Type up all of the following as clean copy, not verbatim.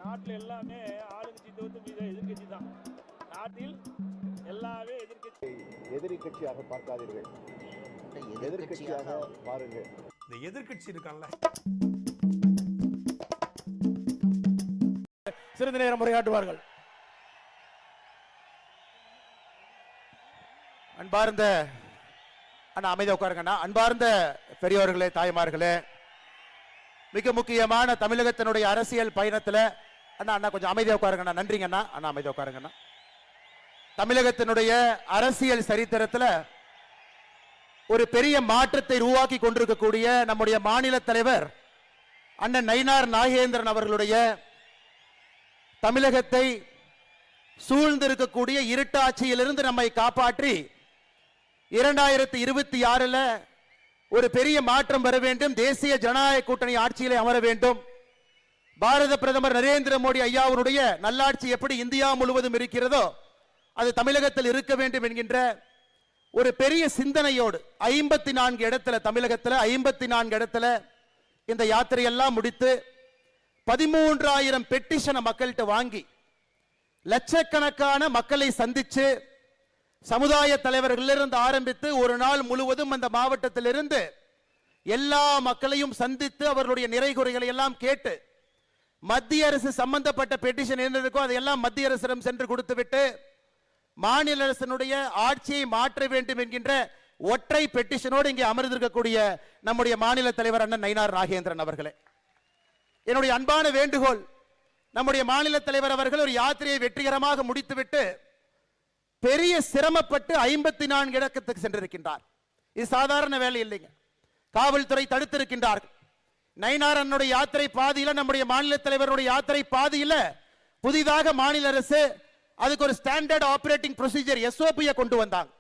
நாட்டில் எல்லாமே ஆளுங்கட்சி தவிர்த்து எதிர்கட்சி தான். நாட்டில் எல்லாமே எதிர்கட்சி. எதிரி கட்சியாக பார்க்காதீர்கள், எதிர்கட்சியாக பாருங்கள். இந்த எதிர்கட்சி இருக்கான்ல, சிறிது நேரம் உரையாற்றுவார்கள். அன்பார்ந்த அண்ணா, அமைதியா உட்காருங்கண்ணா. அன்பார்ந்த பெரியோர்களே, தாய்மார்களே, மிக முக்கியமான தமிழகத்தினுடைய அரசியல் பயணத்துல அண்ணா அண்ணா கொஞ்சம் அமைதியா உட்காருங்கண்ணா. நன்றிங்கண்ணா. அண்ணா அமைதியா உட்காருங்கண்ணா. தமிழகத்தினுடைய அரசியல் சரித்திரத்துல ஒரு பெரிய மாற்றத்தை உருவாக்கி கொண்டிருக்கக்கூடிய நம்முடைய மாநில தலைவர் அண்ணன் நயினார் நாகேந்திரன் அவர்களுடைய தமிழகத்தை சூழ்ந்திருக்கக்கூடிய இருட்டாட்சியிலிருந்து நம்மை காப்பாற்றி 2026 ஒரு பெரிய மாற்றம் வர வேண்டும், தேசிய ஜனநாயக கூட்டணி ஆட்சியிலே அமர வேண்டும், பாரத பிரதமர் நரேந்திர மோடி ஐயாவுடைய நல்லாட்சி எப்படி இந்தியா முழுவதும் இருக்கிறதோ அது தமிழகத்தில் இருக்க வேண்டும் என்கின்ற ஒரு பெரிய சிந்தனையோடு 54 இடத்துல, தமிழகத்தில் 54 இடத்துல இந்த யாத்திரையெல்லாம் முடித்து 13,000 பெட்டிஷனை மக்கள்கிட்ட வாங்கி லட்சக்கணக்கான மக்களை சந்திச்சு சமுதாய தலைவர்களிலிருந்து ஆரம்பித்து ஒரு நாள் முழுவதும் அந்த மாவட்டத்திலிருந்து எல்லா மக்களையும் சந்தித்து அவர்களுடைய நிறைகுறைகளை எல்லாம் கேட்டு மத்திய அரசு சம்பந்தப்பட்ட பெட்டிஷன் என்ன இருக்கோ அதையெல்லாம் மத்திய அரசிடம் சென்று கொடுத்துவிட்டு மாநில அரசினுடைய ஆட்சியை மாற்ற வேண்டும் என்கின்ற ஒற்றை பெட்டிஷனோடு இங்கே அமர்ந்திருக்கக்கூடிய நம்முடைய மாநில தலைவர் அண்ணன் நயினார் நாகேந்திரன் அவர்களே, என்னுடைய அன்பான வேண்டுகோள், நம்முடைய மாநில தலைவர் அவர்கள் ஒரு யாத்திரையை வெற்றிகரமாக முடித்துவிட்டு பெரிய சிரமப்பட்டு 54 இடத்துக்கு சென்றிருக்கின்றார். இது சாதாரண வேலை இல்லைங்க. காவல்துறை தடுத்திருக்கின்றார்கள். நயினார் அண்ணனுடைய யாத்திரை பாதியில, நம்முடைய மாநில தலைவருடைய யாத்திரை பாதியில புதிதாக மாநில அரசு அதுக்கு ஒரு ஸ்டாண்டர்ட் ஆபரேட்டிங் ப்ரொசீஜர் எஸ்ஓபியை கொண்டு வந்தாங்க.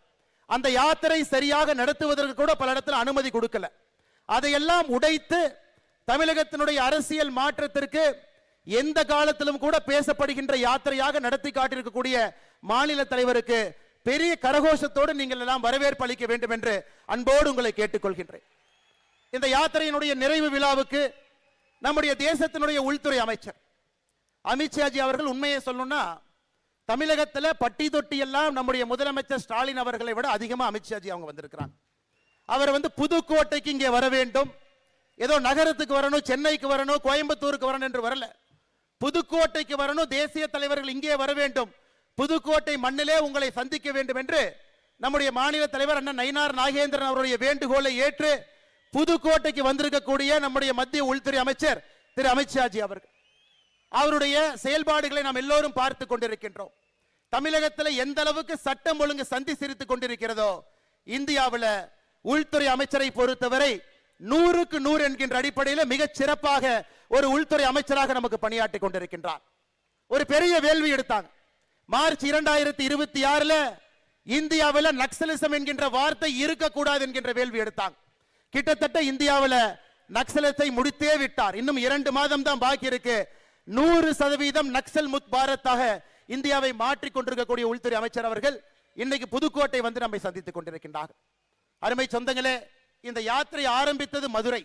அந்த யாத்திரை சரியாக நடத்துவதற்கு கூட பல இடத்துல அனுமதி கொடுக்கல. அதையெல்லாம் உடைத்து தமிழகத்தினுடைய அரசியல் மாற்றத்திற்கு எந்த காலத்திலும் கூட பேசப்படுகின்ற யாத்திரையாக நடத்தி காட்டியிருக்கக்கூடிய மாநில தலைவருக்கு பெரிய கரகோஷத்தோடு நீங்கள் எல்லாம் வரவேற்பு அளிக்க வேண்டும் என்று அன்போடு உங்களை கேட்டுக்கொள்கின்றேன். இந்த யாத்திரையினுடைய நிறைவு விழாவுக்கு நம்முடைய தேசத்தினுடைய உள்துறை அமைச்சர் அமித்ஷாஜி அவர்கள், உண்மையை சொல்லணும்னா தமிழகத்தில் பட்டி தொட்டி எல்லாம் நம்முடைய முதலமைச்சர் ஸ்டாலின் அவர்களை விட அதிகமாக அமித்ஷாஜி அவங்க வந்திருக்கிறாங்க. அவர் புதுக்கோட்டைக்கு இங்கே வர வேண்டும், ஏதோ நகரத்துக்கு வரணும், சென்னைக்கு வரணும், கோயம்புத்தூருக்கு வரணும் என்று வரல. புதுக்கோட்டைக்கு வரணும், தேசிய தலைவர்கள் இங்கே வர வேண்டும், புதுக்கோட்டை மண்ணிலே உங்களை சந்திக்க வேண்டும் என்று நம்முடைய மாநில தலைவர் அண்ணன் நயினார் நாகேந்திரன் அவருடைய வேண்டுகோளை ஏற்று புதுக்கோட்டைக்கு வந்திருக்கக்கூடிய நம்முடைய மத்திய உள்துறை அமைச்சர் திரு அமித்ஷாஜி அவர்கள், அவருடைய செயல்பாடுகளை நாம் எல்லோரும் பார்த்து கொண்டிருக்கின்றோம். தமிழகத்தில் எந்த அளவுக்கு சட்டம் ஒழுங்கு சந்தி சிரித்துக் கொண்டிருக்கிறதோ இந்தியாவில் உள்துறை அமைச்சரை பொறுத்தவரை 100க்கு 100 என்கின்ற அடிப்படையில் மிகச் சிறப்பாக ஒரு உள்துறை அமைச்சராக நமக்கு பணியாற்றி கொண்டிருக்கின்றார். ஒரு பெரிய வேள்வி எடுத்தாங்க. மார்ச் 2026 இந்தியாவில் நக்சலிசம் என்கின்ற வார்த்தை இருக்கக்கூடாது என்கின்ற வேள்வி எடுத்தாங்க. கிட்டத்தட்ட இந்தியாவில் நக்சலத்தை முடித்தே விட்டார். இன்னும் 2 மாதம் தான் பாக்கி இருக்கு. 100% நக்சல் முக்த் பாரத்தாக இந்தியாவை மாற்றிக் கொண்டிருக்கக்கூடிய உள்துறை அமைச்சர் அவர்கள் இன்னைக்கு புதுக்கோட்டை வந்து நம்மை சந்தித்துக் கொண்டிருக்கின்றார்கள். அருமை சொந்தங்களே, இந்த யாத்திரை ஆரம்பித்தது மதுரை.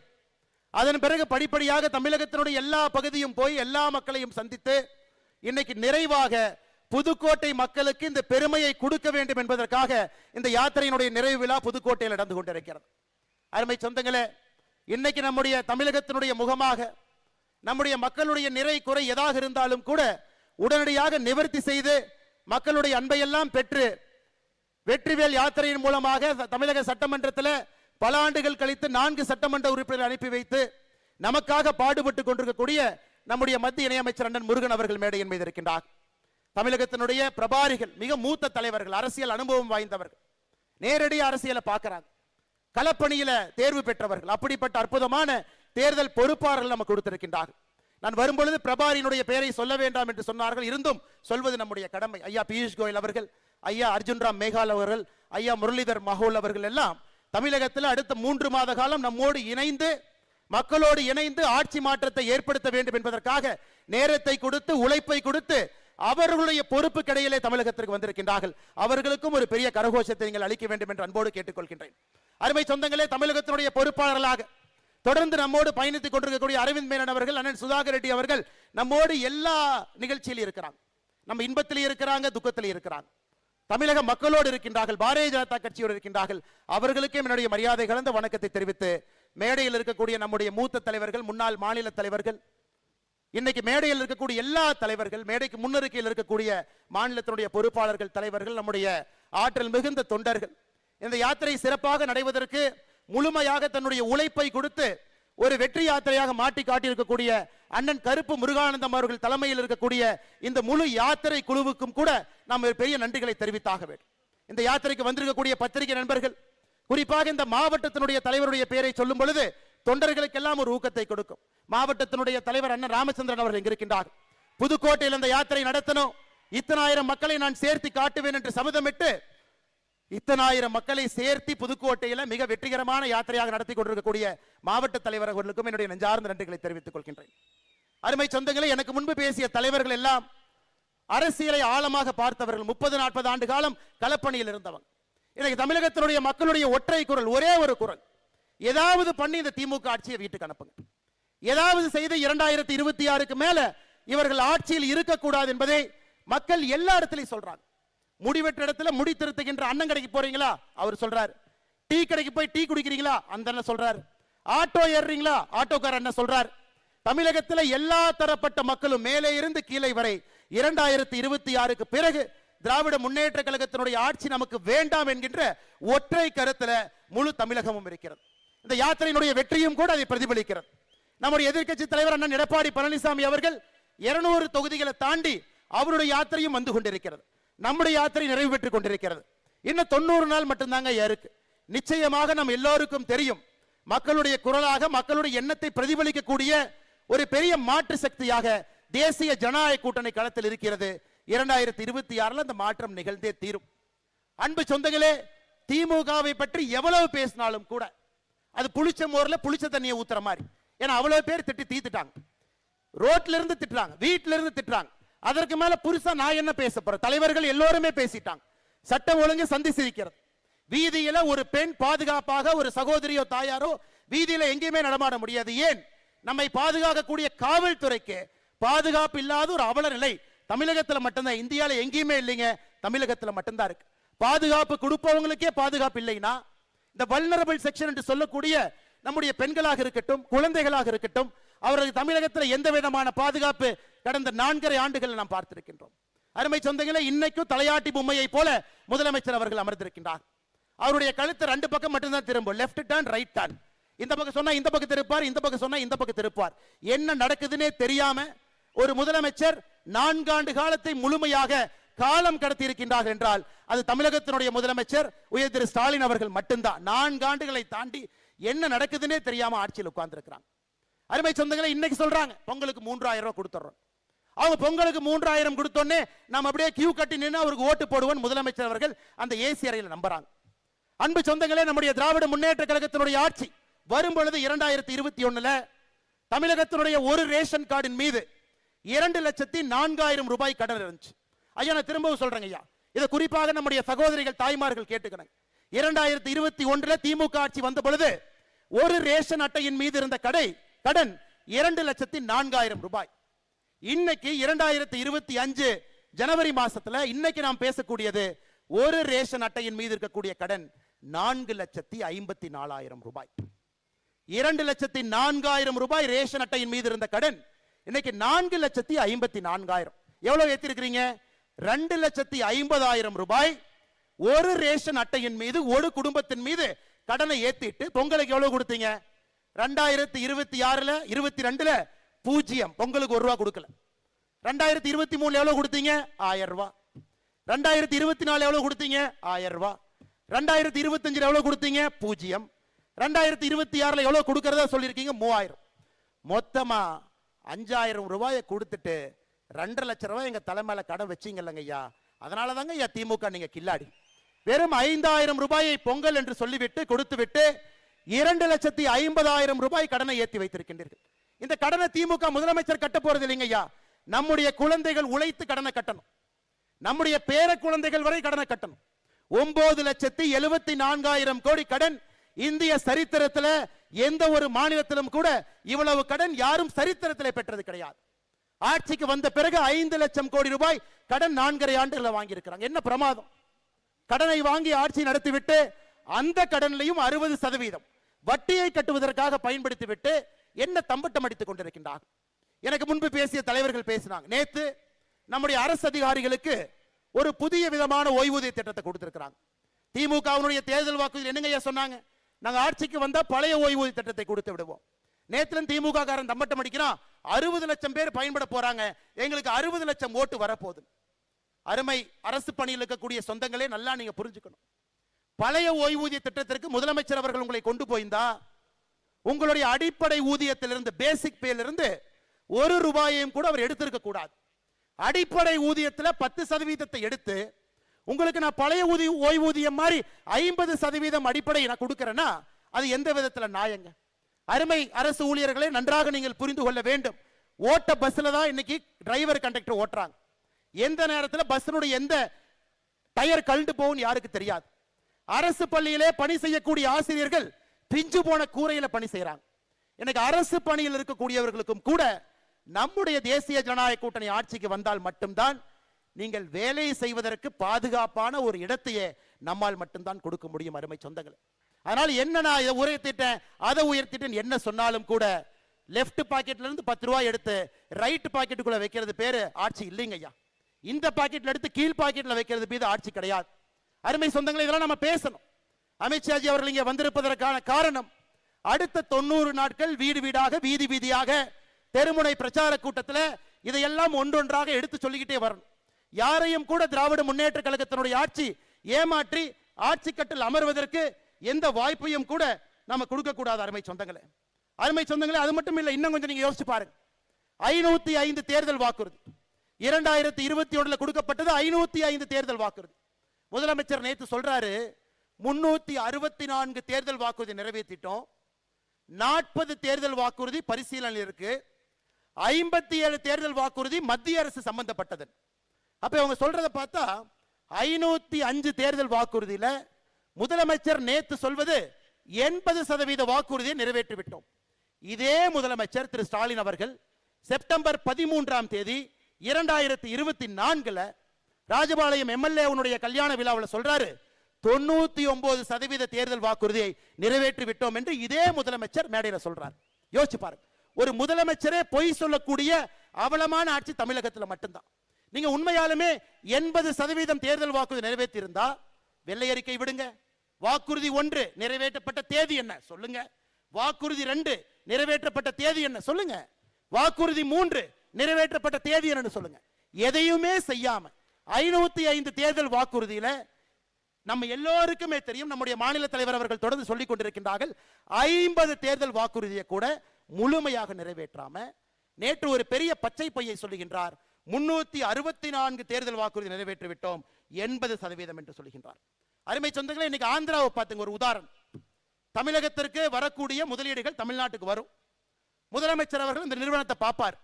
அதன் பிறகு படிப்படியாக தமிழகத்தினுடைய எல்லா பகுதியும் போய் எல்லா மக்களையும் சந்தித்து இன்னைக்கு நிறைவாக புதுக்கோட்டை மக்களுக்கு இந்த பெருமையை கொடுக்க வேண்டும் என்பதற்காக இந்த யாத்திரையினுடைய நிறைவு விழா புதுக்கோட்டையில் நடந்து கொண்டிருக்கிறது. அருமை சொந்தங்களே, இன்னைக்கு நம்முடைய தமிழகத்தினுடைய முகமாக நம்முடைய மக்களுடைய நிறை குறை எதாக இருந்தாலும் கூட உடனடியாக நிவர்த்தி செய்து மக்களுடைய அன்பையெல்லாம் பெற்று வெற்றிவேல் யாத்திரையின் மூலமாக தமிழக சட்டமன்றத்தில் பல ஆண்டுகள் கழித்து 4 சட்டமன்ற உறுப்பினர்கள் அனுப்பி வைத்து நமக்காக பாடுபட்டு கொண்டிருக்கக்கூடிய நம்முடைய மத்திய இணையமைச்சர் அண்ணன் முருகன் அவர்கள் மேடையின் மீது இருக்கின்றார். தமிழகத்தினுடைய பிரபாரிகள், மிக மூத்த தலைவர்கள், அரசியல் அனுபவம் வாய்ந்தவர்கள், நேரடி அரசியலை பார்க்கிறாங்க, களப்பணியில தேர்வு பெற்றவர்கள், அப்படிப்பட்ட அற்புதமான தேர்தல் பொறுப்பாளர்கள் நமக்கு கொடுத்திருக்கின்றார்கள். நான் வரும்பொழுது பிரபாரியினுடைய பெயரை சொல்ல வேண்டாம் என்று சொன்னார்கள். இருந்தும் சொல்வது நம்முடைய கடமை. ஐயா பியூஷ் கோயல் அவர்கள், ஐயா அர்ஜுன் ராம் மேகால் அவர்கள், ஐயா முரளிதர் மஹோல் அவர்கள் எல்லாம் தமிழகத்தில் அடுத்த 3 மாத காலம் நம்மோடு இணைந்து மக்களோடு இணைந்து ஆட்சி மாற்றத்தை ஏற்படுத்த வேண்டும் என்பதற்காக நேரத்தை கொடுத்து உழைப்பை கொடுத்து அவர்களுடைய பொறுப்பு கிடையிலே தமிழகத்திற்கு வந்திருக்கின்றார்கள். அவர்களுக்கும் ஒரு பெரிய கரகோஷத்தை நீங்கள் அளிக்க வேண்டும் என்று அன்போடு கேட்டுக்கொள்கின்றேன். அருமை சொந்தங்களே, தமிழகத்தினுடைய பொறுப்பாளர்களாக தொடர்ந்து நம்மோடு பயணித்துக் கொண்டிருக்கக்கூடிய அரவிந்த் மேனன் அவர்கள், அண்ணன் சுதாகர் ரெட்டி அவர்கள் நம்மோடு எல்லா நிகழ்ச்சியிலும் இருக்கிறாங்க. நம்ம இன்பத்திலே இருக்கிறாங்க, துக்கத்திலே இருக்கிறாங்க. தமிழக மக்களோடு இருக்கின்றார்கள், பாரதிய ஜனதா கட்சியோடு இருக்கின்றார்கள். அவர்களுக்கே என்னுடைய மரியாதை கலந்த வணக்கத்தை தெரிவித்து, மேடையில் இருக்கக்கூடிய நம்முடைய மூத்த தலைவர்கள், முன்னாள் மாநில தலைவர்கள், இன்னைக்கு மேடையில் இருக்கக்கூடிய எல்லா தலைவர்கள், மேடைக்கு முன்னிருக்கையில் இருக்கக்கூடிய மாநிலத்தினுடைய பொறுப்பாளர்கள், தலைவர்கள், நம்முடைய ஆற்றல் மிகுந்த தொண்டர்கள், இந்த யாத்திரை சிறப்பாக நடைவதற்கு முழுமையாக தன்னுடைய உழைப்பை கொடுத்து ஒரு வெற்றி யாத்திரையாக மாட்டி காட்டியிருக்கக்கூடிய அண்ணன் கருப்பு முருகானந்தம் அவர்கள் தலைமையில் இருக்கக்கூடிய இந்த முழு யாத்திரை குழுவுக்கும் கூட நாம் பெரிய நன்றிகளை தெரிவித்தாக வேண்டும். இந்த யாத்திரைக்கு வந்திருக்கக்கூடிய பத்திரிகை நண்பர்கள், குறிப்பாக இந்த மாவட்டத்தினுடைய தலைவருடைய பெயரை சொல்லும் பொழுது தொண்டர்களுக்கெல்லாம் ஒரு ஊக்கத்தை கொடுக்கும். மாவட்டத்தினுடைய தலைவர் அண்ணன் ராமச்சந்திரன் அவர்கள் இங்கு இருக்கின்றார். புதுக்கோட்டையில் இந்த யாத்திரை நடத்தணும், இத்தனாயிரம் மக்களை நான் சேர்த்து காட்டுவேன் என்று சபதமிட்டு இத்தனாயிரம் மக்களை சேர்த்து புதுக்கோட்டையில் மிக வெற்றிகரமான யாத்திரையாக நடத்தி கொண்டிருக்கக்கூடிய மாவட்ட தலைவர் அவர்களுக்கும் என்னுடைய நெஞ்சார்ந்த நன்றிகளை தெரிவித்துக் கொள்கின்றேன். அருமை சொந்தங்களே, எனக்கு முன்பு பேசிய தலைவர்கள் எல்லாம் அரசியலை ஆழமாக பார்த்தவர்கள், 30-40 ஆண்டு காலம் களப்பணியில் இருந்தவங்க. இன்னைக்கு தமிழகத்தினுடைய மக்களுடைய ஒற்றை குரல், ஒரே ஒரு குரல், ஏதாவது பண்ணி இந்த திமுக ஆட்சியை வீட்டுக்கு அனுப்புங்க, ஏதாவது செய்து 2026க்கு மேல இவர்கள் ஆட்சியில் இருக்கக்கூடாது என்பதை மக்கள் எல்லா இடத்திலையும் சொல்றாங்க. முடிவெற்ற இடத்துல முடி திருத்துகின்ற அண்ணன் கடைக்கு போறீங்களா, அவர் சொல்றாரு. டீ கடைக்கு போய் டீ குடிக்கிறீங்களா, அந்த அண்ணன் சொல்றாரு. ஆட்டோ ஏறுறீங்களா, ஆட்டோக்கார அண்ணன் சொல்றாரு. தமிழகத்தில் எல்லா தரப்பட்ட மக்களும் மேலே இருந்து கீழே வரை 2026க்கு பிறகு திராவிட முன்னேற்ற கழகத்தினுடைய ஆட்சி நமக்கு வேண்டாம் என்கின்ற ஒற்றை கருத்துல முழு தமிழகமும் இருக்கிறது. இந்த யாத்திரையினுடைய வெற்றியும் கூட அதை பிரதிபலிக்கிறது. நம்முடைய எதிர்க்கட்சி தலைவர் அண்ணன் எடப்பாடி பழனிசாமி அவர்கள் 200 தொகுதிகளை தாண்டி அவருடைய யாத்திரையும் வந்து கொண்டிருக்கிறது. நம்முடைய யாத்திரை நிறைவு பெற்றுக் கொண்டிருக்கிறது. இன்னும் 90 நாள் மட்டும்தாங்க இருக்கு. நிச்சயமாக நம்ம எல்லோருக்கும் தெரியும், மக்களுடைய குரலாக மக்களுடைய எண்ணத்தை பிரதிபலிக்கக்கூடிய ஒரு பெரிய மாற்று சக்தியாக தேசிய ஜனநாயக கூட்டணி களத்தில் இருக்கிறது. 2026 அந்த மாற்றம் நிகழ்ந்தே தீரும். அன்பு சொந்தங்களே, திமுகவை பற்றி எவ்வளவு பேசினாலும் கூட அது புளிச்ச மோர்ல புளிச்ச தண்ணியை ஊத்துற மாதிரி. ஏன்னா அவ்வளவு பேர் திட்டி தீத்துட்டாங்க, ரோட்ல இருந்து திட்டுறாங்க, வீட்டில இருந்து திட்டுறாங்க. அதற்கு மேல புதுசா நான் என்ன பேச போறேன்? தலைவர்கள் எல்லோருமே பேசிட்டாங்க. சட்டம் ஒழுங்கு சந்தி சிரிக்கிறது. வீதியில ஒரு பெண் பாதுகாப்பாக, ஒரு சகோதரியோ தாயாரோ வீதியில எங்கேயுமே நடமாட முடியாது. ஏன்? நம்மை பாதுகாக்கக்கூடிய காவல்துறைக்கு பாதுகாப்பு இல்லாத ஒரு அவல நிலை தமிழகத்துல மட்டும்தான், இந்தியால எங்கேயுமே இல்லைங்க, தமிழகத்துல மட்டும்தான் இருக்கு. பாதுகாப்பு கொடுப்பவங்களுக்கே பாதுகாப்பு இல்லைன்னா, இந்த வல்னரபிள் செக்ஷன் என்று சொல்லக்கூடிய நம்முடைய பெண்களாக இருக்கட்டும், குழந்தைகளாக இருக்கட்டும், அவர்களுக்கு தமிழகத்தில் எந்த விதமான பாதுகாப்பு கடந்த 4.5 ஆண்டுகள் நாம் பார்த்திருக்கின்றோம். அருமை சொந்தங்களே, இன்னைக்கும் தலையாட்டி பொம்மையை போல முதலமைச்சர் அவர்கள் அமர்ந்திருக்கின்றார். அவருடைய கழுத்து 2 பக்கம் மட்டும்தான் திரும்பும், லெஃப்ட் டர்ன், ரைட் டர்ன். இந்த பக்கம் சொன்னா இந்த பக்கம் திருப்பார், இந்த பக்கம் சொன்னா இந்த பக்கம் திருப்பார். என்ன நடக்குதுன்னே தெரியாம ஒரு முதலமைச்சர் 4 ஆண்டு காலத்தை முழுமையாக காலம் கடத்தி இருக்கின்றார்கள் என்றால் அது தமிழகத்தினுடைய முதலமைச்சர் உயர் திரு ஸ்டாலின் அவர்கள் மட்டும்தான். 4 ஆண்டுகளை தாண்டி என்ன நடக்குதுன்னே தெரியாம ஆட்சியில் உட்கார்ந்து இருக்கிறாங்க. அருமை சொந்தங்களை, இன்னைக்கு சொல்றாங்க பொங்கலுக்கு 3000 ரூபாய் கொடுத்துறோம். அவங்க பொங்கலுக்கு 3000 கொடுத்தோன்னே நாம் அப்படியே கியூ கட்டி நின்று அவருக்கு ஓட்டு போடுவோம் முதலமைச்சர் அவர்கள் அந்த ஏசி அறையில் நம்புறாங்க. அன்பு சொந்தங்களே, நம்முடைய திராவிட முன்னேற்ற கழகத்தினுடைய ஆட்சி வரும் பொழுது 2021 தமிழகத்தினுடைய ஒரு ரேஷன் கார்டின் மீது 2,04,000 ரூபாய் கடன் இருந்துச்சு. ஐயா, நான் திரும்பவும் சொல்றேங்க ஐயா, இதை குறிப்பாக நம்முடைய சகோதரிகள் தாய்மார்கள் கேட்டுக்கணும். 2021 திமுக ஆட்சி வந்த பொழுது ஒரு ரேஷன் அட்டையின் மீது இருந்த கடன் 2,04,000 ரூபாய். இன்னைக்கு 2025 ஜனவரி மாசத்துல இன்னைக்கு நாம் பேசக்கூடியது ஒரு ரேஷன் அட்டையின் மீது இருக்கக்கூடிய கடன் 4,54,000 ரூபாய். 2,04,000 ரூபாய் ரேஷன் அட்டையின் மீது இருந்த கடன் இன்னைக்கு 4,54,000. எவ்வளவு ஏத்திருக்கிறீங்க? 2,50,000 ரூபாய் ஒரு ரேஷன் அட்டையின் மீது ஒரு குடும்பத்தின் மீது கடனை ஏத்திட்டு பொங்கலுக்கு எவ்வளவு கொடுத்தீங்க? 2026 22 0, பொங்கலுக்கு 1 ரூபாய் கொடுக்கல. 2023 எவ்வளவு கொடுத்தீங்க? 1000 ரூபாய். 2024 எவ்வளவு கொடுத்தீங்க? 1000 ரூபாய். 2025 எவ்வளவு கொடுத்தீங்க? 0. 2026 எவ்வளவு கொடுக்கறதா சொல்லியிருக்கீங்க? 3000. மொத்தமா 5000 ரூபாயை கொடுத்துட்டு 2.5 லட்சம் ரூபாய் எங்க தலைமையில கடன் வச்சீங்கல்லங்க ஐயா. அதனால தாங்க ஐயா திமுக நீங்க கில்லாடி. வெறும் 5000 ரூபாயை பொங்கல் என்று சொல்லிவிட்டு கொடுத்துவிட்டு 2,50,000 ரூபாய் கடனை ஏற்றி வைத்திருக்கின்றீர்கள். இந்த கடனை திமுக முதலமைச்சர் கட்ட போறது இல்லைங்க ஐயா. நம்முடைய குழந்தைகள் உழைத்து கடனை கட்டணும். நம்முடைய பேர குழந்தைகள் வரை கடனை கட்டணும். 9,74,000 கோடி கடன் இந்திய சரித்திரத்தில் எந்த ஒரு மாநிலத்திலும் கூட இவ்வளவு கடன் யாரும் சரித்திரத்தில் பெற்றது கிடையாது. ஆட்சிக்கு வந்த பிறகு 5 லட்சம் கோடி ரூபாய் கடன் 4.5 ஆண்டுகளை வாங்கி இருக்கிறாங்க. என்ன பிரமாதம்! கடனை வாங்கி ஆட்சி நடத்திவிட்டு அந்த கடனிலையும் 60% வட்டியை கட்டுவதற்காக பயன்படுத்திவிட்டு என்ன தம்பட்டம் அடித்துக் கொண்டிருக்கின்றார். எனக்கு முன்பு பேசிய தலைவர்கள் பேசினாங்க. நேத்து நம்முடைய அரசு அதிகாரிகளுக்கு ஒரு புதிய விதமான ஓய்வூதிய திட்டத்தை கொடுத்திருக்கிறாங்க. திமுகவினுடைய தேர்தல் வாக்குறுதியில் என்னங்க சொன்னாங்க? நாங்க ஆட்சிக்கு வந்தா பழைய ஓய்வூதிய திட்டத்தை கொடுத்து விடுவோம். நேத்துல திமுக காரன் தம்பட்டம் அடிக்கிறான். 60 லட்சம் பேர் பயன்பட போறாங்க, எங்களுக்கு 60 லட்சம் ஓட்டு வரப்போகுது. அருமை அரசு பணியில் இருக்கக்கூடிய சொந்தங்களே, நல்லா நீங்க புரிஞ்சுக்கணும். பழைய ஓய்வூதிய திட்டத்திற்கு முதலமைச்சர் அவர்கள் உங்களை கொண்டு போயிருந்தா உங்களுடைய அடிப்படை ஊதியத்திலிருந்து, பேசிக் பேல இருந்து 1 ரூபாயையும் கூட அவர் எடுத்திருக்க கூடாது. அடிப்படை ஊதியத்தில் 10% எடுத்து உங்களுக்கு நான் பழைய ஓய்வூதியம் மாதிரி 50% அடிப்படை நான் கொடுக்கிறேன்னா அது எந்த விதத்தில் நியாயங்க? அருமை அரசு ஊழியர்களை நன்றாக நீங்கள் புரிந்து கொள்ள வேண்டும். ஓட்ட பஸ்ல தான் இன்னைக்கு டிரைவர் கண்டக்டர் ஓட்டுறாங்க. எந்த நேரத்தில் பஸ்னுடைய எந்த டயர் கழண்டு போகும் யாருக்கு தெரியாது. அரசு பள்ளியிலே பணி செய்யக்கூடிய ஆசிரியர்கள் பிஞ்சு போன கூரையில பணி செய்யறாங்க. எனக்கு அரசு பணியில் இருக்கக்கூடியவர்களுக்கும் கூட நம்முடைய தேசிய ஜனநாயக கூட்டணி ஆட்சிக்கு வந்தால் மட்டும்தான் நீங்கள் வேலை செய்வதற்கு பாதுகாப்பான ஒரு இடத்தையே நம்மால் மட்டும்தான் கொடுக்க முடியும். அருமை சொந்தங்களே, அதனால என்ன நான் இதை உயர்த்திட்டேன் அதை உயர்த்திட்டேன் என்ன சொன்னாலும் கூட லெப்ட் பாக்கெட்ல இருந்து 10 ரூபாய் எடுத்து ரைட் பாக்கெட்டுக்குள்ள வைக்கிறது பேரு ஆட்சி இல்லைங்க ஐயா. இந்த பாக்கெட்ல எடுத்து கீழ் பாக்கெட்ல வைக்கிறது பேரு ஆட்சி கிடையாது. அருமை சொந்தங்களே, இதெல்லாம் நம்ம பேசணும். அமித்ஷாஜி அவர்கள் இங்கே வந்திருப்பதற்கான காரணம், அடுத்த 90 நாட்கள் வீடு வீடாக வீதி வீதியாக தெருமுனை பிரச்சார கூட்டத்தில் இதையெல்லாம் ஒன்றொன்றாக எடுத்து சொல்லிக்கிட்டே வரணும். யாரையும் கூட திராவிட முன்னேற்ற கழகத்தினுடைய ஆட்சி ஏமாற்றி ஆட்சி கட்டில் அமர்வதற்கு எந்த வாய்ப்பையும் கூட நம்ம கொடுக்க கூடாது. அருமை சொந்தங்களே, அது மட்டும் இல்லை, இன்னும் கொஞ்சம் நீங்க யோசிச்சு பாருங்க. 505 தேர்தல் வாக்குறுதி 2021 கொடுக்கப்பட்டது. 505 தேர்தல் வாக்குறுதி. முதலமைச்சர் நேற்று சொல்றாரு 364 தேர்தல் வாக்குறுதி நிறைவேற்றிட்டோம், 40 தேர்தல் வாக்குறுதி பரிசீலனையில் இருக்கு, 57 தேர்தல் வாக்குறுதி மத்திய அரசு சம்பந்தப்பட்டது. அப்ப அவங்க சொல்றதை பார்த்தா 505 தேர்தல் வாக்குறுதியில முதலமைச்சர் நேற்று சொல்வது 80% வாக்குறுதியை நிறைவேற்றிவிட்டோம். இதே முதலமைச்சர் திரு ஸ்டாலின் அவர்கள் செப்டம்பர் 13ஆம் தேதி 2024 ராஜபாளையம் எம்எல்ஏ கல்யாண விழாவில் சொல்றாரு 99% தேர்தல் வாக்குறுதியை நிறைவேற்றி விட்டோம் என்று இதே முதலமைச்சர் மேடையில் சொல்றார். யோசிச்சு பாருங்க, ஒரு முதலமைச்சரே பொய் சொல்லக்கூடிய அவலமான ஆட்சி தமிழகத்தில் மட்டும்தான். நீங்க உண்மையாலுமே 80% தேர்தல் வாக்குறுதி நிறைவேற்றி இருந்தா வெள்ளை அறிக்கை விடுங்க. வாக்குறுதி 1 நிறைவேற்றப்பட்ட தேதி என்ன சொல்லுங்க, வாக்குறுதி 2 நிறைவேற்றப்பட்ட தேதி என்ன சொல்லுங்க, வாக்குறுதி 3 நிறைவேற்றப்பட்ட தேதி என்னன்னு சொல்லுங்க. எதையுமே செய்யாம 505 தேர்தல் வாக்குறுதியில நம்ம எல்லோருக்குமே தெரியும், நம்முடைய மாநில தலைவர் அவர்கள் தொடர்ந்து சொல்லிக் கொண்டிருக்கின்றார்கள், 50 தேர்தல் வாக்குறுதியை கூட முழுமையாக நிறைவேற்றாம நேற்று ஒரு பெரிய பச்சை பையை சொல்லுகின்றார், 364 தேர்தல் வாக்குறுதி நிறைவேற்றி விட்டோம், 80% என்று சொல்லுகின்றார். அருமை சொந்தங்களே, இன்னைக்கு ஆந்திராவை பார்த்துங்க ஒரு உதாரணம். தமிழகத்திற்கு வரக்கூடிய முதலீடுகள் தமிழ்நாட்டுக்கு வரும். முதலமைச்சர் அவர்கள் இந்த நிறுவனத்தை பார்ப்பார்.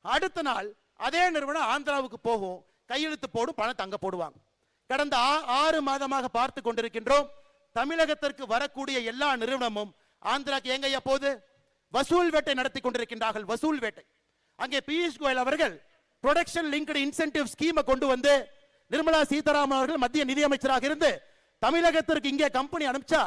அடுத்த நாள் அதே நிறுவனம் ஆந்திராவுக்கு போகும், கையெழுத்து போடும், பணத்தை அங்க போடுவாங்க. கடந்த 6 மாதமாக பார்த்து கொண்டிருக்கின்றோம், தமிழகத்திற்கு வரக்கூடிய எல்லா நிறுவனமும் ஆந்திராக்கு எங்கய்யா போகுது? வசூல் வேட்டை நடத்தி கொண்டிருக்கின்றார்கள். வசூல் வேட்டை. அங்கே பியூஷ் கோயல் அவர்கள் ப்ரொடக்ஷன் லிங்க்டு இன்சென்டிவ் ஸ்கீமை கொண்டு வந்து நிர்மலா சீதாராமன் அவர்கள் மத்திய நிதியமைச்சராக இருந்து தமிழகத்திற்கு இங்கே கம்பெனி அனுப்பிச்சா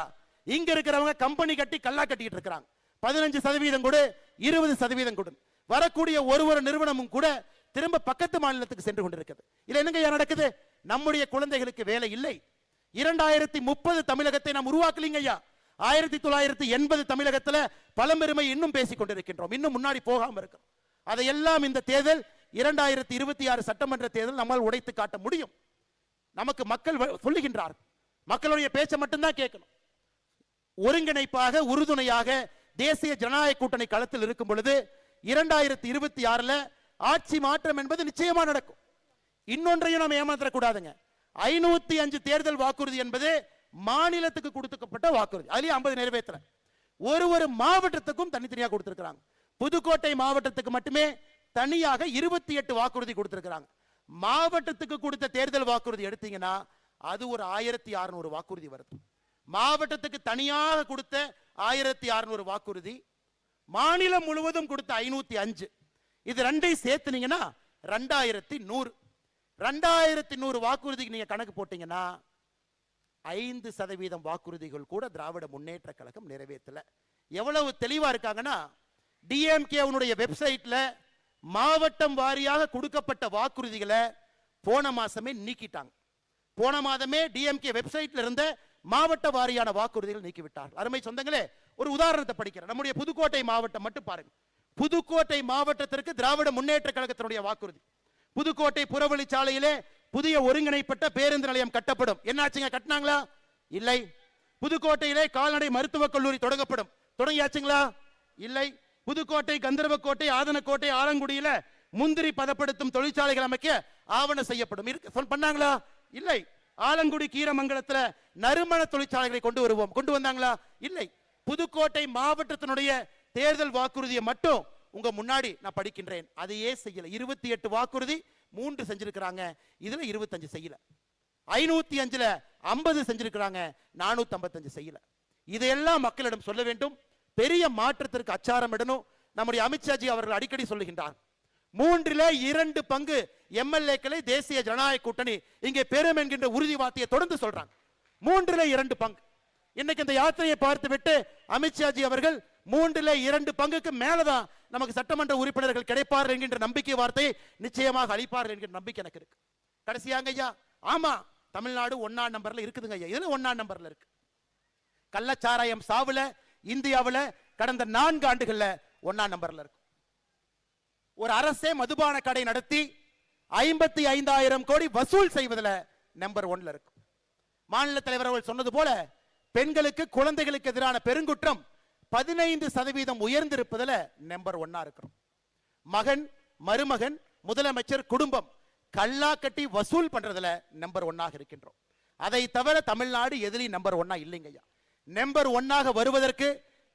இங்க இருக்கிறவங்க கம்பெனி கட்டி கல்லா கட்டிட்டு இருக்காங்க. 15% கொடு, 20% கொடு. வரக்கூடிய ஒரு நிறுவனமும் கூட திரும்ப பக்கத்து மாநிலத்துக்கு சென்று கொண்டிருக்கிறது. இல்ல என்னங்க நடக்குது? நம்முடைய குழந்தைகளுக்கு வேலை இல்லை. 2030 தமிழகத்தை நாம் உருவாக்கலீங்க ஐயா. 1980 தமிழகத்தில் பழம்பெருமை இன்னும் பேசிக் கொண்டிருக்கின்றோம், இன்னும் முன்னாடி போகாம இருக்கும். அதையெல்லாம் இந்த தேர்தல் 2026 சட்டமன்ற தேர்தல் நம்மால் உடைத்து காட்ட முடியும். நமக்கு மக்கள் சொல்லுகின்றார், மக்களுடைய பேச்சை மட்டும்தான் கேட்கணும். ஒருங்கிணைப்பாக உறுதுணையாக தேசிய ஜனநாயக கூட்டணி களத்தில் இருக்கும் பொழுது 2026 ஆட்சி மாற்றம் என்பது நிச்சயமா நடக்கும். இன்னொன்றையும் நாம் ஏமாற்றக்கூடாதுங்க. 505 தேர்தல் வாக்குறுதி என்பது மாநிலத்துக்கு கொடுக்கப்பட்ட வாக்குறுதி. அதுலயே 50 நிறைவேற்றல. ஒரு மாவட்டத்துக்கும் தனித்தனியாக கொடுத்திருக்கிறாங்க. புதுக்கோட்டை மாவட்டத்துக்கு மட்டுமே தனியாக 28 வாக்குறுதி கொடுத்திருக்கிறாங்க. மாவட்டத்துக்கு கொடுத்த தேர்தல் வாக்குறுதி எடுத்தீங்கன்னா அது ஒரு 1600 வாக்குறுதி வருது. மாவட்டத்துக்கு தனியாக கொடுத்த 1600 வாக்குறுதி, மாநிலம் முழுவதும் கொடுத்த 505, இது ரெண்டையும் சேர்த்துனீங்கன்னா 2100. 2100 வாக்குறுதிக்கு நீங்க கணக்கு போட்டீங்கன்னா 5% வாக்குறுதிகள் கூட திராவிட முன்னேற்ற கழகம் நிறைவேற்றல. எவ்வளவு தெளிவா இருக்காங்கன்னா, டிஎம்கே வெப்சைட்ல மாவட்டம் வாரியாக கொடுக்கப்பட்ட வாக்குறுதிகளை போன மாசமே நீக்கிட்டாங்க. போன மாதமே டிஎம்கே வெப்சைட்ல இருந்த மாவட்ட வாரியான வாக்குறுதிகள் நீக்கிவிட்டார்கள். அருமை சொந்தங்களே, ஒரு உதாரணத்தை படிக்கிறேன். நம்முடைய புதுக்கோட்டை மாவட்டம் மட்டும் பாருங்க. புதுக்கோட்டை மாவட்டத்திற்கு திராவிட முன்னேற்ற கழகத்தினுடைய வாக்குறுதி, புதுக்கோட்டை புறவழிச்சாலையிலே புதிய ஒருங்கிணைப்பட்ட பேருந்து நிலையம் கட்டப்படும். என்னாச்சுங்க, கட்டினாங்களா? இல்லை. புதுக்கோட்டையிலே கால்நடை மருத்துவக் கல்லூரி தொடங்கப்படும். தொடங்கியாச்சுங்களா? இல்லை. புதுக்கோட்டை, கந்தர்வக்கோட்டை, ஆதனக்கோட்டை, ஆலங்குடியில முந்திரி பதப்படுத்தும் தொழிற்சாலைகள் அமைக்க ஆவணம் செய்யப்படும். பண்ணாங்களா? இல்லை. ஆலங்குடி கீரமங்கலத்துல நறுமண தொழிற்சாலைகளை கொண்டு வருவோம். கொண்டு வந்தாங்களா? இல்லை. புதுக்கோட்டை மாவட்டத்தினுடைய தேர்தல் வாக்குறுதியை மட்டும் உங்க முன்னாடி நான் படிக்கின்றேன். அதையே செய்யல. 28 வாக்குறுதி 3 செஞ்சிருக்கிறாங்க, இதுல 25 செய்யல. 505ல 50 செஞ்சிருக்கிறாங்க, 455 செய்யல. இதையெல்லாம் மக்களிடம் சொல்ல வேண்டும். பெரிய மாற்றத்திற்கு அச்சாரம் இடணும். நம்முடைய அமித்ஷாஜி அவர்கள் அடிக்கடி சொல்லுகின்றார், 2 பங்கு எம்எல்ஏக்களை தேசிய ஜனநாயக கூட்டணி இங்கே பெறும் என்கின்ற உறுதி வார்த்தையை தொடர்ந்து சொல்றாங்க. 2 பங்கு. இன்னைக்கு இந்த யாத்திரையை பார்த்து விட்டு அமித்ஷாஜி அவர்கள் 2 பங்குக்கு மேலதான் நமக்கு சட்டமன்ற உறுப்பினர்கள் கிடைப்பார்கள் என்கின்ற நம்பிக்கை வார்த்தையை நிச்சயமாக அளிப்பார்கள் என்கிற நம்பிக்கை எனக்கு இருக்கு. கடைசியாங்க ஐயா, ஆமா, தமிழ்நாடு 1ஆம் நம்பர்ல இருக்குதுங்க ஐயா. இதுல 1ஆம் நம்பர்ல இருக்கு. கள்ளச்சாராயம் சாவுல இந்தியாவுல கடந்த 4 ஆண்டுகள்ல 1ஆம் நம்பர்ல இருக்கு. ஒரு அரசே மதுபான கடை நடத்தி 55,000 கோடி வசூல் செய்வதில் நம்பர் 1ல இருக்கு. மாநில தலைவர் அவர்கள் சொன்னது போல பெண்களுக்கு, குழந்தைகளுக்கு எதிரான பெருங்குற்றம் 15% உயர்ந்திருப்பதில் நம்பர் 1ஆ இருக்கிறோம். மகன், மருமகன், முதலமைச்சர், குடும்பம் கல்லா கட்டி வசூல் பண்றதுல நம்பர் 1ஆக இருக்கின்றோம். அதை தவிர தமிழ்நாடு எதிரி நம்பர் 1ஆ இல்லைங்க ஐயா. நம்பர் 1ஆக வருவதற்கு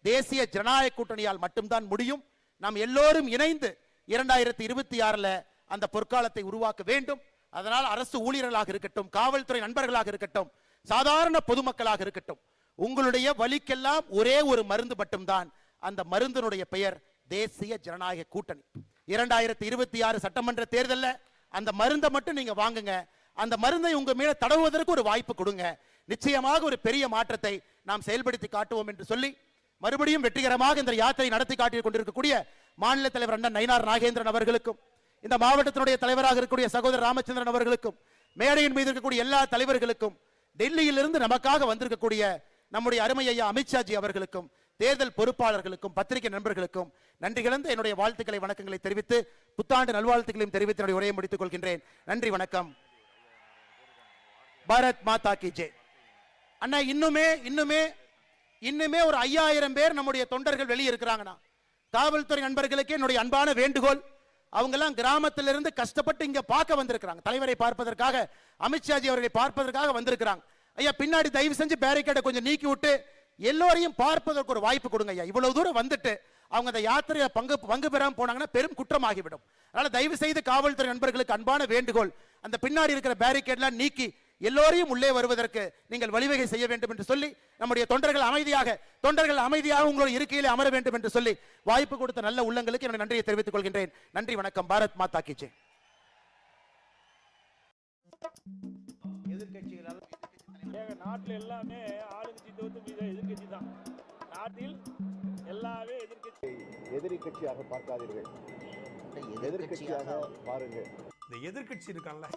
தேசிய ஜனநாயக கூட்டணியால் மட்டும்தான் முடியும். நாம் எல்லோரும் இணைந்து 2026ல அந்த பொற்காலத்தை உருவாக்க வேண்டும். அதனால் அரசு ஊழியர்களாக இருக்கட்டும், காவல்துறை நண்பர்களாக இருக்கட்டும், சாதாரண பொதுமக்களாக இருக்கட்டும், உங்களுடைய வலிக்கெல்லாம் ஒரே ஒரு மருந்து மட்டும்தான். அந்த மருந்தினுடைய பெயர் தேசிய ஜனநாயக கூட்டணி. 2026 சட்டமன்ற தேர்தலில் அந்த மருந்தை மட்டும் நீங்க வாங்குங்க. அந்த மருந்தை உங்க மேல தடவுவதற்கு ஒரு வாய்ப்பு கொடுங்க. நிச்சயமாக ஒரு பெரிய மாற்றத்தை நாம் செயல்படுத்தி காட்டுவோம் என்று சொல்லி, மறுபடியும் வெற்றிகரமாக இந்த யாத்திரை நடத்தி காட்டிக் கொண்டிருக்கக்கூடிய மாநில தலைவர் அண்ணன் நயினார் நாகேந்திரன் அவர்களுக்கும், இந்த மாவட்டத்தினுடைய தலைவராக இருக்கக்கூடிய சகோதரர் ராமச்சந்திரன் அவர்களுக்கும், மேடையின் மீது இருக்கக்கூடிய எல்லா தலைவர்களுக்கும், டெல்லியிலிருந்து நமக்காக வந்திருக்கக்கூடிய நம்முடைய அருமை ஐயா அமித்ஷாஜி அவர்களுக்கும், தேர்தல் பொறுப்பாளர்களுக்கும், பத்திரிகை நண்பர்களுக்கும் நன்றி கலந்த என்னுடைய வாழ்த்துக்களை, வணக்கங்களை தெரிவித்து, புத்தாண்டு நல்வாழ்த்துக்களையும் தெரிவித்து என்னுடைய உரையை முடித்துக் கொள்கின்றேன். நன்றி, வணக்கம். பாரத் மாதா கி ஜெய். அண்ணா, இன்னுமே ஒரு 5000 பேர் நம்முடைய தொண்டர்கள் வெளியே இருக்கிறாங்கண்ணா. காவல்துறை நண்பர்களுக்கு என்னுடைய அன்பான வேண்டுகோள், அவங்க எல்லாம் கிராமத்திலிருந்து கஷ்டப்பட்டு இங்க பார்க்க வந்திருக்கிறாங்க. தலைவரை பார்ப்பதற்காக, அமித்ஷாஜி அவர்களை பார்ப்பதற்காக வந்திருக்கிறாங்க. ஐயா, பின்னாடி தயவு செஞ்சு பேரிகேடை கொஞ்சம் நீக்கி விட்டு எல்லோரையும் பார்ப்பதற்கு ஒரு வாய்ப்பு கொடுங்க ஐயா. இவ்வளவு தூரம் வந்துட்டு அவங்க அந்த யாத்திரையை பங்கு பெறாம போனாங்கன்னா பெரும் குற்றமாகிவிடும். அதனால தயவு செய்து காவல்துறை நண்பர்களுக்கு அன்பான வேண்டுகோள், அந்த பின்னாடி இருக்கிற பேரிகேட்லாம் நீக்கி எல்லோரையும் உள்ளே வருவதற்கு நீங்கள் வழிவகை செய்ய வேண்டும் என்று சொல்லி, நம்முடைய தொண்டர்கள் அமைதியாக உங்களோட இருக்கையிலே அமர வேண்டும் என்று சொல்லி வாய்ப்பு கொடுத்த நல்ல உள்ளங்களுக்கு என்னுடைய நன்றியை தெரிவித்துக் கொள்கின்றேன். நன்றி, வணக்கம். பாரத் மாதா கி ஜெய். நாட்டில் எல்லாமே ஆளுங்கட்சி தோத்து எதிர்கட்சி தான். நாட்டில் எல்லாமே எதிரி கட்சியாக பார்க்காதீர்கள், எதிர்கட்சியாக பாருங்கள். இந்த எதிர்கட்சி இருக்கான்ல,